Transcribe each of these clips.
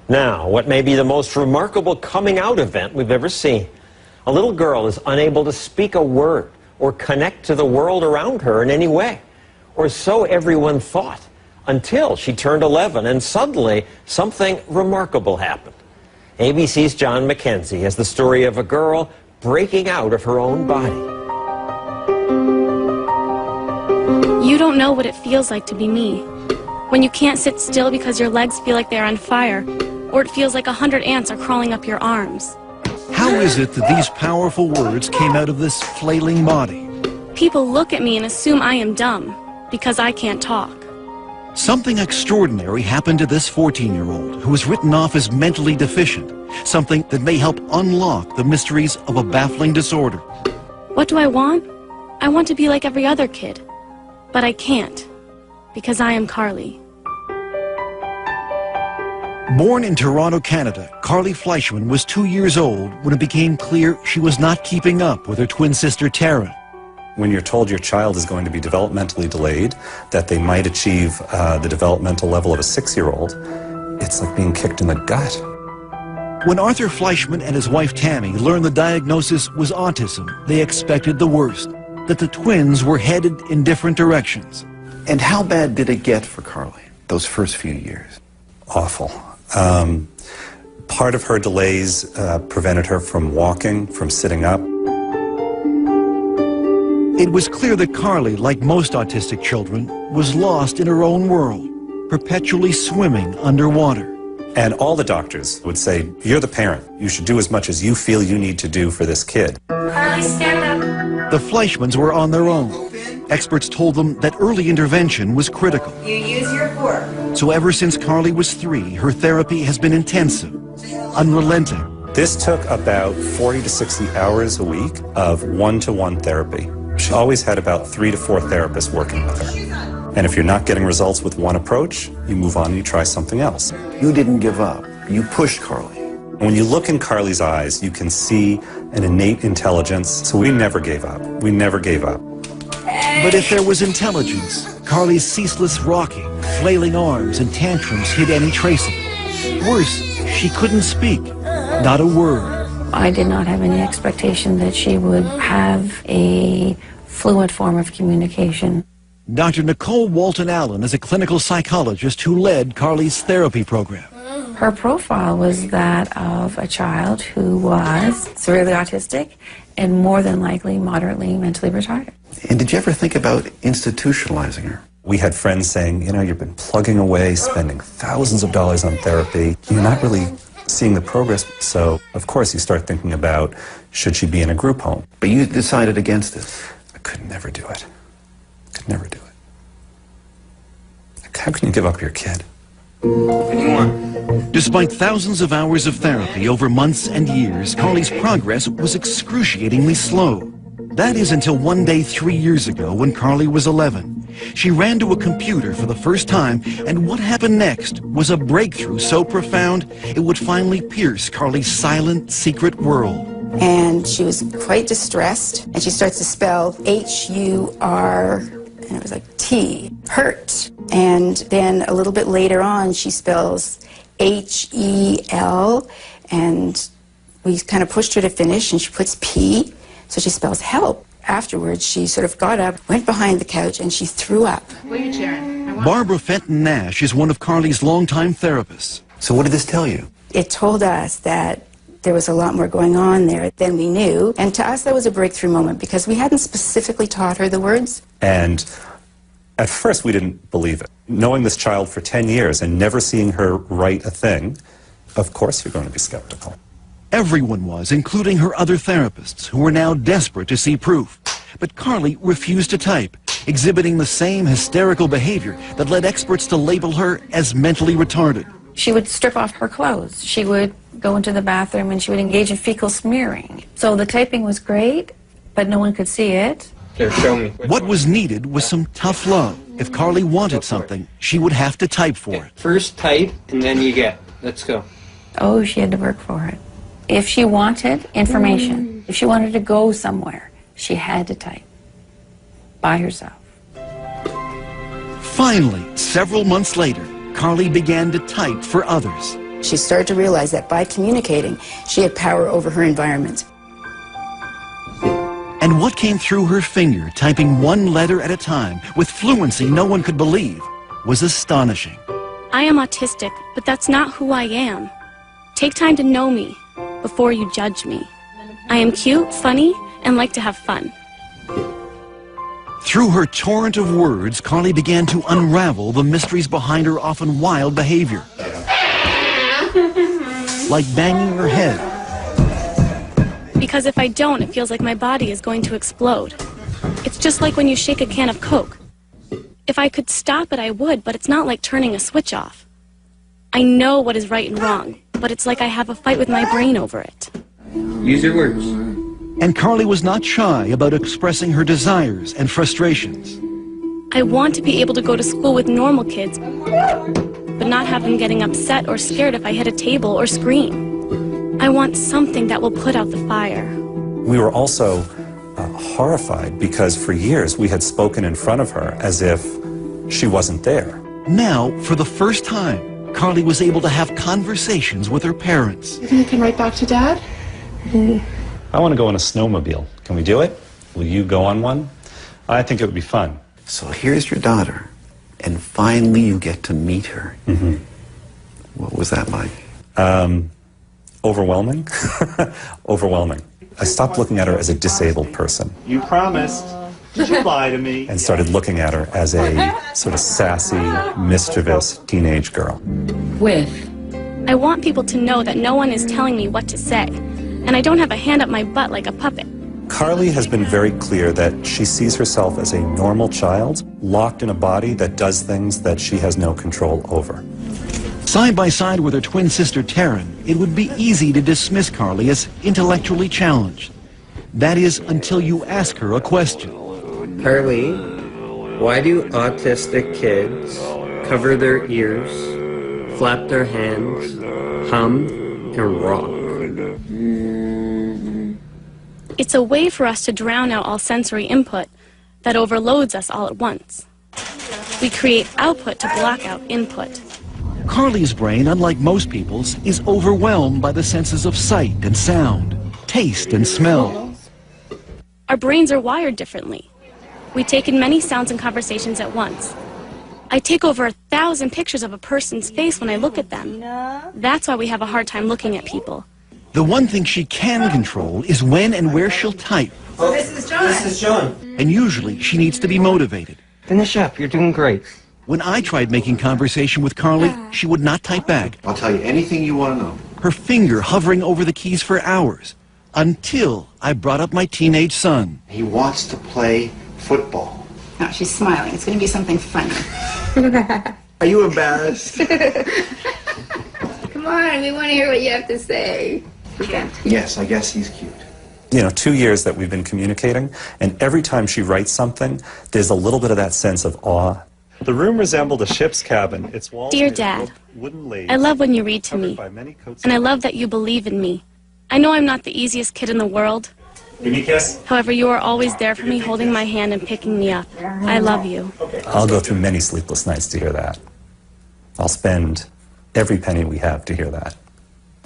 Now, what may be the most remarkable coming out event we've ever seen. A little girl is unable to speak a word or connect to the world around her in any way. Or so everyone thought, until she turned 11 and suddenly something remarkable happened. ABC's John McKenzie has the story of a girl breaking out of her own body. You don't know what it feels like to be me. When you can't sit still because your legs feel like they're on fire, or it feels like 100 ants are crawling up your arms. How is it that these powerful words came out of this flailing body? People look at me and assume I am dumb, because I can't talk. Something extraordinary happened to this 14-year-old who was written off as mentally deficient, something that may help unlock the mysteries of a baffling disorder. What do I want? I want to be like every other kid, but I can't, because I am Carly. Born in Toronto, Canada, Carly Fleischman was 2 years old when it became clear she was not keeping up with her twin sister Tara. When you're told your child is going to be developmentally delayed, that they might achieve the developmental level of a 6-year-old, it's like being kicked in the gut. When Arthur Fleischman and his wife Tammy learned the diagnosis was autism, they expected the worst, that the twins were headed in different directions. And how bad did it get for Carly those first few years? Awful. Part of her delays prevented her from walking, from sitting up. It was clear that Carly, like most autistic children, was lost in her own world, perpetually swimming underwater. And all the doctors would say, you're the parent. You should do as much as you feel you need to do for this kid. Carly, stand up. The Fleischmans were on their own. Experts told them that early intervention was critical. You use your fork. So ever since Carly was 3, her therapy has been intensive, unrelenting. This took about 40 to 60 hours a week of one-to-one therapy. She always had about 3 to 4 therapists working with her. And if you're not getting results with one approach, you move on and you try something else. You didn't give up. You pushed Carly. When you look in Carly's eyes, you can see an innate intelligence. So we never gave up. We never gave up. But if there was intelligence, Carly's ceaseless rocking, flailing arms, and tantrums hid any trace of it. Worse, she couldn't speak. Not a word. I did not have any expectation that she would have a fluent form of communication. Dr. Nicole Walton-Allen is a clinical psychologist who led Carly's therapy program. Her profile was that of a child who was severely autistic and more than likely moderately mentally retarded. And did you ever think about institutionalizing her? We had friends saying, you know, you've been plugging away, spending thousands of dollars on therapy. You're not really seeing the progress. So, of course, you start thinking about, should she be in a group home? But you decided against it. I could never do it. Could never do it. How can you give up your kid? Despite thousands of hours of therapy over months and years, Carly's progress was excruciatingly slow. That is until one day 3 years ago when Carly was 11. She ran to a computer for the first time, and what happened next was a breakthrough so profound it would finally pierce Carly's silent, secret world. And she was quite distressed, and she starts to spell H-U-R, and it was like T, hurt. And then a little bit later on, she spells H-E-L, and we kind of pushed her to finish, and she puts P, so she spells help. Afterwards, she sort of got up, went behind the couch, and she threw up. Barbara Fenton Nash is one of Carly's longtime therapists. So what did this tell you? It told us that there was a lot more going on there than we knew, and to us that was a breakthrough moment because we hadn't specifically taught her the words. And at first we didn't believe it. Knowing this child for 10 years and never seeing her write a thing, of course you're going to be skeptical. Everyone was, including her other therapists, who were now desperate to see proof. But Carly refused to type, exhibiting the same hysterical behavior that led experts to label her as mentally retarded. She would strip off her clothes. She would go into the bathroom and she would engage in fecal smearing. So the typing was great, but no one could see it. Here, show me. What was needed was some tough love. If Carly wanted something, she would have to type for it. First type, and then you get. Let's go. Oh, she had to work for it. If she wanted information, if she wanted to go somewhere, she had to type by herself. Finally, several months later, Carly began to type for others. She started to realize that by communicating, she had power over her environment. And what came through her finger, typing one letter at a time, with fluency no one could believe, was astonishing. I am autistic, but that's not who I am. Take time to know me before you judge me. I am cute, funny, and like to have fun. Through her torrent of words, Carly began to unravel the mysteries behind her often wild behavior. Like banging her head. Because if I don't, it feels like my body is going to explode. It's just like when you shake a can of Coke. If I could stop it, I would, but it's not like turning a switch off. I know what is right and wrong, but it's like I have a fight with my brain over it. Use your words. And Carly was not shy about expressing her desires and frustrations. I want to be able to go to school with normal kids, but not have them getting upset or scared if I hit a table or scream. I want something that will put out the fire. We were also horrified because for years we had spoken in front of her as if she wasn't there. Now, for the first time, Carly was able to have conversations with her parents. You think you can write back to Dad? I want to go on a snowmobile. Can we do it? Will you go on one? I think it would be fun. So here's your daughter, and finally you get to meet her. Mm-hmm. What was that like? Overwhelming. Overwhelming. I stopped looking at her as a disabled person. You promised. Did you lie to me? And started looking at her as a sort of sassy, mischievous teenage girl. I want people to know that no one is telling me what to say, and I don't have a hand up my butt like a puppet. Carly has been very clear that she sees herself as a normal child, locked in a body that does things that she has no control over. Side by side with her twin sister Taryn, it would be easy to dismiss Carly as intellectually challenged. That is, until you ask her a question. Carly, why do autistic kids cover their ears, flap their hands, hum, and rock? It's a way for us to drown out all sensory input that overloads us all at once. We create output to block out input. Carly's brain, unlike most people's, is overwhelmed by the senses of sight and sound, taste and smell. Our brains are wired differently. We take in many sounds and conversations at once. I take over 1,000 pictures of a person's face when I look at them. That's why we have a hard time looking at people. The one thing she can control is when and where she'll type. So this is John. This is John. And usually she needs to be motivated. Finish up. You're doing great. When I tried making conversation with Carly, she would not type back. I'll tell you anything you want to know. Her finger hovering over the keys for hours, until I brought up my teenage son. He wants to play football. Oh, she's smiling. It's going to be something funny. Are you embarrassed? Come on, we want to hear what you have to say. Yes, I guess he's cute. You know, 2 years that we've been communicating, and every time she writes something, there's a little bit of that sense of awe. The room resembled a ship's cabin. Its walls Dear made of Dad, wooden laths, I love when you read to covered me, by many coats and I of- love that you believe in me. I know I'm not the easiest kid in the world. Give me a kiss. However, you are always there for me, holding my hand and picking me up. I love you. I'll go through many sleepless nights to hear that. I'll spend every penny we have to hear that.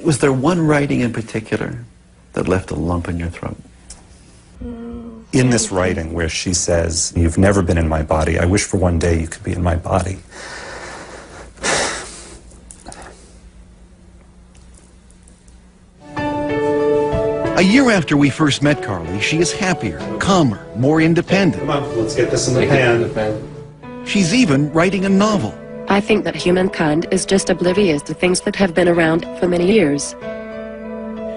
Was there one writing in particular that left a lump in your throat? In this writing where she says, "You've never been in my body. I wish for one day you could be in my body." A year after we first met Carly, she is happier, calmer, more independent. Come on, let's get this in the pan. She's even writing a novel. I think that humankind is just oblivious to things that have been around for many years.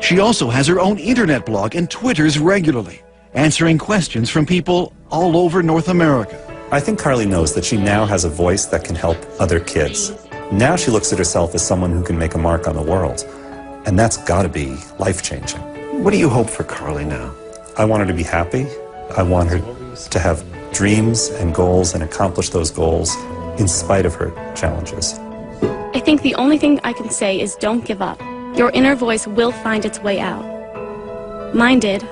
She also has her own internet blog and twitters regularly, answering questions from people all over North America. I think Carly knows that she now has a voice that can help other kids. Now she looks at herself as someone who can make a mark on the world. And that's got to be life-changing. What do you hope for Carly now? I want her to be happy. I want her to have dreams and goals and accomplish those goals in spite of her challenges. I think the only thing I can say is don't give up. Your inner voice will find its way out. Mine did.